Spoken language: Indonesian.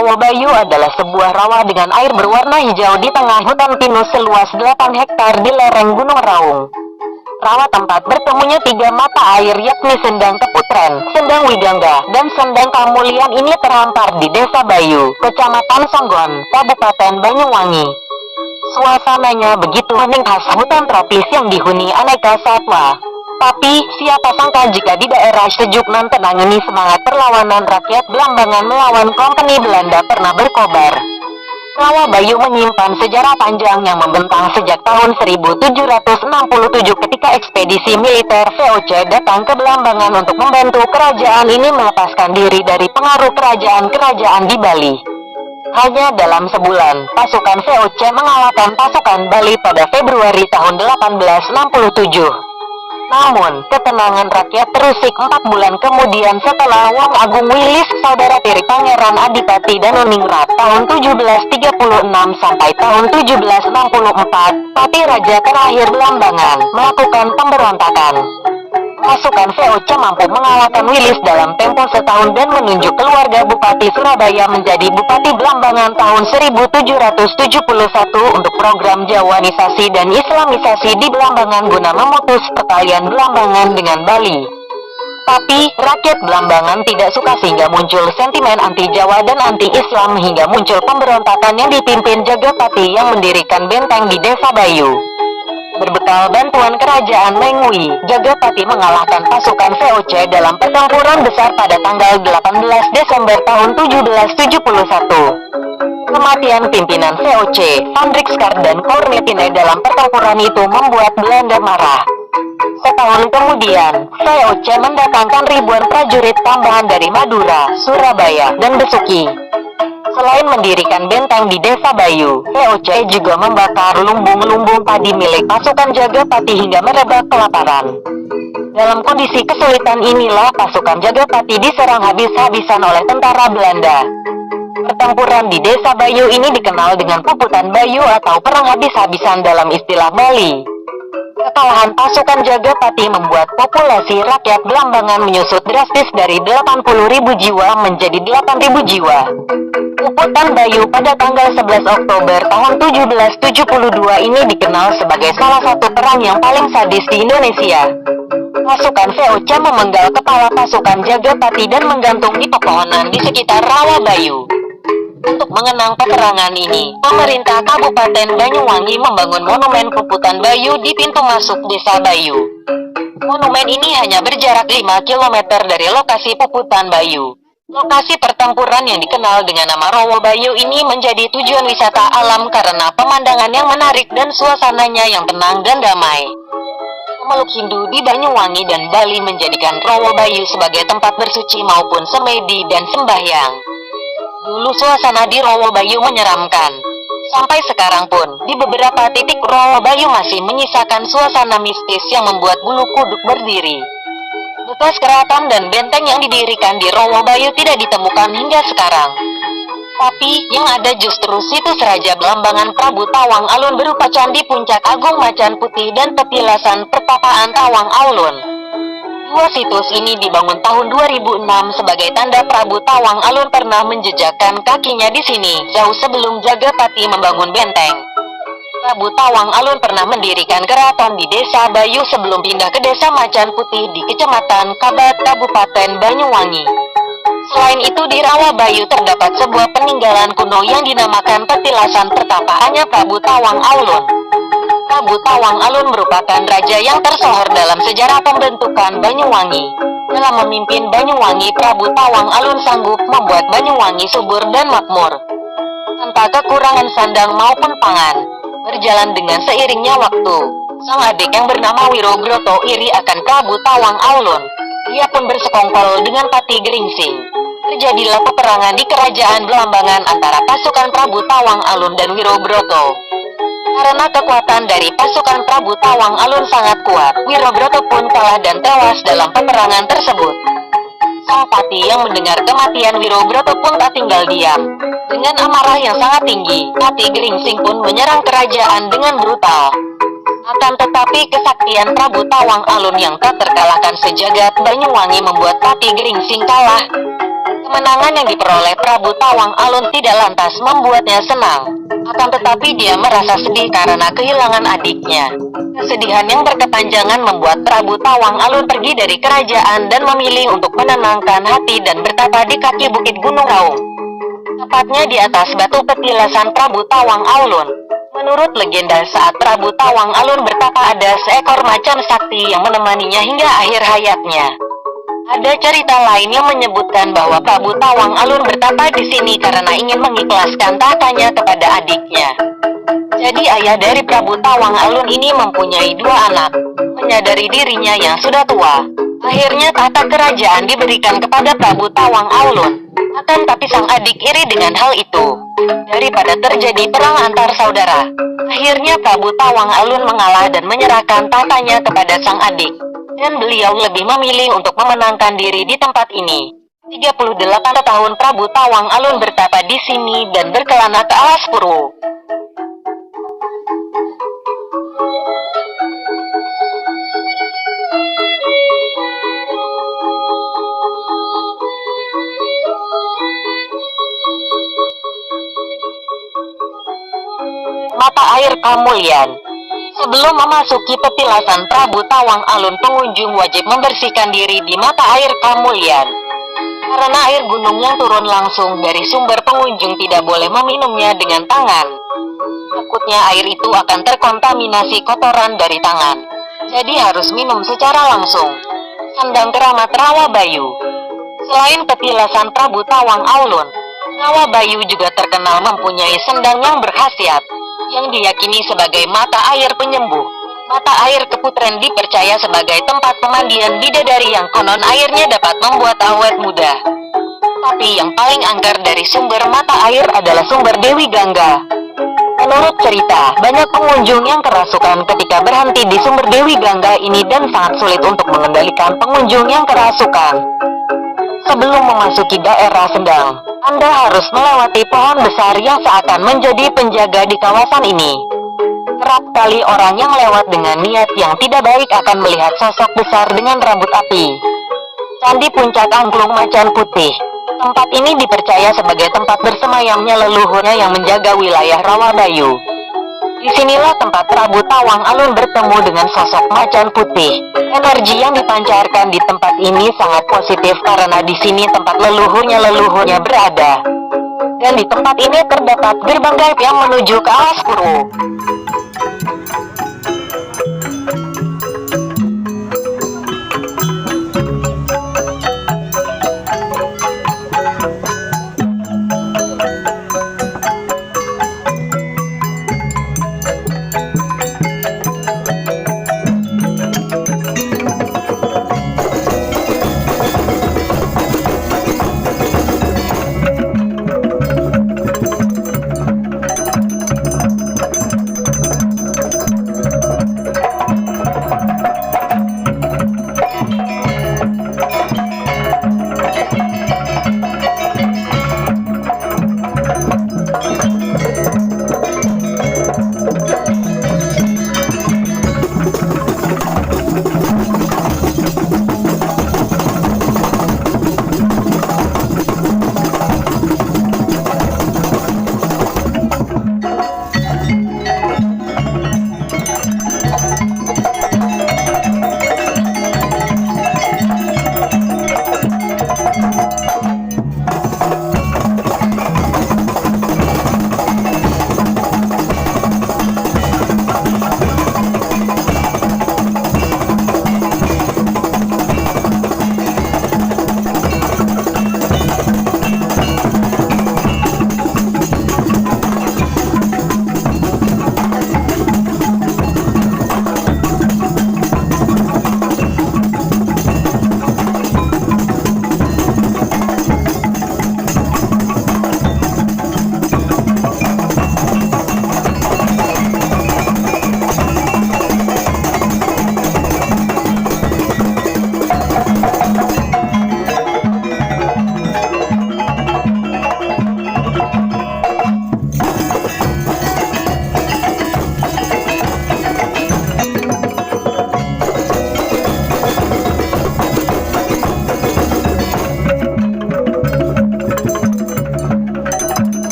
Rawabayu adalah sebuah rawa dengan air berwarna hijau di tengah hutan pinus seluas 8 hektar di lereng Gunung Raung. Rawa tempat bertemunya 3 mata air yakni Sendang Keputren, Sendang Widangga, dan Sendang Kamulian ini terhampar di Desa Bayu, Kecamatan Songgon, Kabupaten Banyuwangi. Suasananya begitu hening khas hutan tropis yang dihuni aneka satwa. Tapi, siapa sangka jika di daerah sejuk nan tenang ini semangat perlawanan rakyat Belambangan melawan Kompeni Belanda pernah berkobar. Rawabayu menyimpan sejarah panjang yang membentang sejak tahun 1767 ketika ekspedisi militer VOC datang ke Belambangan untuk membantu kerajaan ini melepaskan diri dari pengaruh kerajaan-kerajaan di Bali. Hanya dalam sebulan, pasukan VOC mengalahkan pasukan Bali pada Februari tahun 1867. Namun, ketenangan rakyat terusik 4 bulan kemudian setelah Wong Agung Wilis, saudara tiri Pangeran Adipati Danoningrat tahun 1736 sampai tahun 1764, Pati Raja terakhir Belambangan, melakukan pemberontakan. Pasukan VOC mampu mengalahkan Wilis dalam tempo setahun dan menunjuk keluarga Bupati Surabaya menjadi Bupati Belambangan tahun 1771 untuk program Jawanisasi dan Islamisasi di Belambangan guna memutus pertalian Belambangan dengan Bali. Tapi, rakyat Belambangan tidak suka sehingga muncul sentimen anti-Jawa dan anti-Islam hingga muncul pemberontakan yang dipimpin Jagapati yang mendirikan benteng di Desa Bayu. Berbekal bantuan kerajaan Menghui, Jagapati mengalahkan pasukan VOC dalam pertempuran besar pada tanggal 18 Desember tahun 1771. Kematian pimpinan VOC, Van Rijkaard dan Cornetine dalam pertempuran itu membuat Belanda marah. Setahun kemudian, VOC mendatangkan ribuan prajurit tambahan dari Madura, Surabaya, dan Besuki. Selain mendirikan benteng di Desa Bayu, VOC juga membakar lumbung-lumbung padi milik pasukan Jagapati hingga merebak kelaparan. Dalam kondisi kesulitan inilah pasukan Jagapati diserang habis-habisan oleh tentara Belanda. Pertempuran di Desa Bayu ini dikenal dengan Puputan Bayu atau perang habis-habisan dalam istilah Bali. Kekalahan pasukan Jagapati membuat populasi rakyat Belambangan menyusut drastis dari 80.000 jiwa menjadi 8.000 jiwa. Puputan Bayu pada tanggal 11 Oktober tahun 1772 ini dikenal sebagai salah satu perang yang paling sadis di Indonesia. Pasukan VOC memenggal kepala pasukan Jagapati dan menggantung di pepohonan di sekitar Rawa Bayu. Untuk mengenang peperangan ini, pemerintah Kabupaten Banyuwangi membangun monumen Puputan Bayu di pintu masuk Desa Bayu. Monumen ini hanya berjarak 5 km dari lokasi Puputan Bayu. Lokasi pertempuran yang dikenal dengan nama Rawa Bayu ini menjadi tujuan wisata alam karena pemandangan yang menarik dan suasananya yang tenang dan damai. Pemeluk Hindu di Banyuwangi dan Bali menjadikan Rawa Bayu sebagai tempat bersuci maupun semedi dan sembahyang. Dulu suasana di Rawa Bayu menyeramkan. Sampai sekarang pun, di beberapa titik Rawa Bayu masih menyisakan suasana mistis yang membuat bulu kuduk berdiri. Bekas keraton dan benteng yang didirikan di Rawa Bayu tidak ditemukan hingga sekarang. Tapi, yang ada justru situs Raja Belambangan Prabu Tawang Alun berupa Candi Puncak Agung Macan Putih dan petilasan pertapaan Tawang Alun. Dua situs ini dibangun tahun 2006 sebagai tanda Prabu Tawang Alun pernah menjejakkan kakinya di sini, jauh sebelum Jagapati membangun benteng. Prabu Tawang Alun pernah mendirikan keraton di Desa Bayu sebelum pindah ke Desa Macan Putih di Kecamatan Kabat, Kabupaten Banyuwangi. Selain itu di Rawa Bayu terdapat sebuah peninggalan kuno yang dinamakan petilasan pertapaannya Prabu Tawang Alun. Prabu Tawang Alun merupakan raja yang tersohor dalam sejarah pembentukan Banyuwangi. Dalam memimpin Banyuwangi, Prabu Tawang Alun sanggup membuat Banyuwangi subur dan makmur, tanpa kekurangan sandang maupun pangan. Berjalan dengan seiringnya waktu, sang adik yang bernama Wirobroto iri akan Prabu Tawang Alun. Dia pun bersekongkol dengan Pati Geringsing. Terjadilah peperangan di kerajaan Belambangan antara pasukan Prabu Tawang Alun dan Wirobroto. Karena kekuatan dari pasukan Prabu Tawang Alun sangat kuat, Wirobroto pun kalah dan tewas dalam peperangan tersebut. Sang Pati yang mendengar kematian Wirobroto pun tak tinggal diam. Dengan amarah yang sangat tinggi, Pati Geringsing pun menyerang kerajaan dengan brutal. Akan tetapi kesaktian Prabu Tawang Alun yang tak terkalahkan sejagat Banyuwangi membuat Pati Geringsing kalah. Kemenangan yang diperoleh Prabu Tawang Alun tidak lantas membuatnya senang. Akan tetapi dia merasa sedih karena kehilangan adiknya. Kesedihan yang berkepanjangan membuat Prabu Tawang Alun pergi dari kerajaan dan memilih untuk menenangkan hati dan bertapa di kaki bukit Gunung Raung, tepatnya di atas batu petilasan Prabu Tawang Alun. Menurut legenda, saat Prabu Tawang Alun bertapa ada seekor macan sakti yang menemaninya hingga akhir hayatnya. Ada cerita lain yang menyebutkan bahwa Prabu Tawang Alun bertapa di sini karena ingin mengikhlaskan tahtanya kepada adiknya. Jadi ayah dari Prabu Tawang Alun ini mempunyai dua anak. Menyadari dirinya yang sudah tua, akhirnya tahta kerajaan diberikan kepada Prabu Tawang Alun. Akan tapi sang adik iri dengan hal itu. Daripada terjadi perang antar saudara, akhirnya Prabu Tawang Alun mengalah dan menyerahkan tahtanya kepada sang adik. Dan beliau lebih memilih untuk memenangkan diri di tempat ini. 38 tahun Prabu Tawang Alun bertapa di sini dan berkelana ke alas Purwo. Mata air Kamulyan. Sebelum memasuki petilasan Prabu Tawang Alun, pengunjung wajib membersihkan diri di mata air Kamulyan. Karena air gunung yang turun langsung dari sumber, pengunjung tidak boleh meminumnya dengan tangan. takutnya air itu akan terkontaminasi kotoran dari tangan. Jadi harus minum secara langsung. Sendang keramat Rawa Bayu. Selain petilasan Prabu Tawang Aulun, Rawa Bayu juga terkenal mempunyai sendang yang berkhasiat, yang diyakini sebagai mata air penyembuh. Mata air Keputren dipercaya sebagai tempat pemandian bidadari yang konon airnya dapat membuat awet muda. Tapi yang paling angker dari sumber mata air adalah sumber Dewi Gangga. Menurut cerita, banyak pengunjung yang kerasukan ketika berhenti di sumber Dewi Gangga ini dan sangat sulit untuk mengendalikan pengunjung yang kerasukan. Sebelum memasuki daerah Sendang, Anda harus melewati pohon besar yang seakan menjadi penjaga di kawasan ini. Kerap kali orang yang lewat dengan niat yang tidak baik akan melihat sosok besar dengan rambut api. Candi Puncak Angklung Macan Putih. Tempat ini dipercaya sebagai tempat bersemayamnya leluhurnya yang menjaga wilayah Rawa Bayu. Disinilah tempat Prabu Tawang Alun bertemu dengan sosok Macan Putih. Energi yang dipancarkan di tempat ini sangat positif karena di sini tempat leluhurnya berada. Dan di tempat ini terdapat gerbang gaib yang menuju ke alas purwo.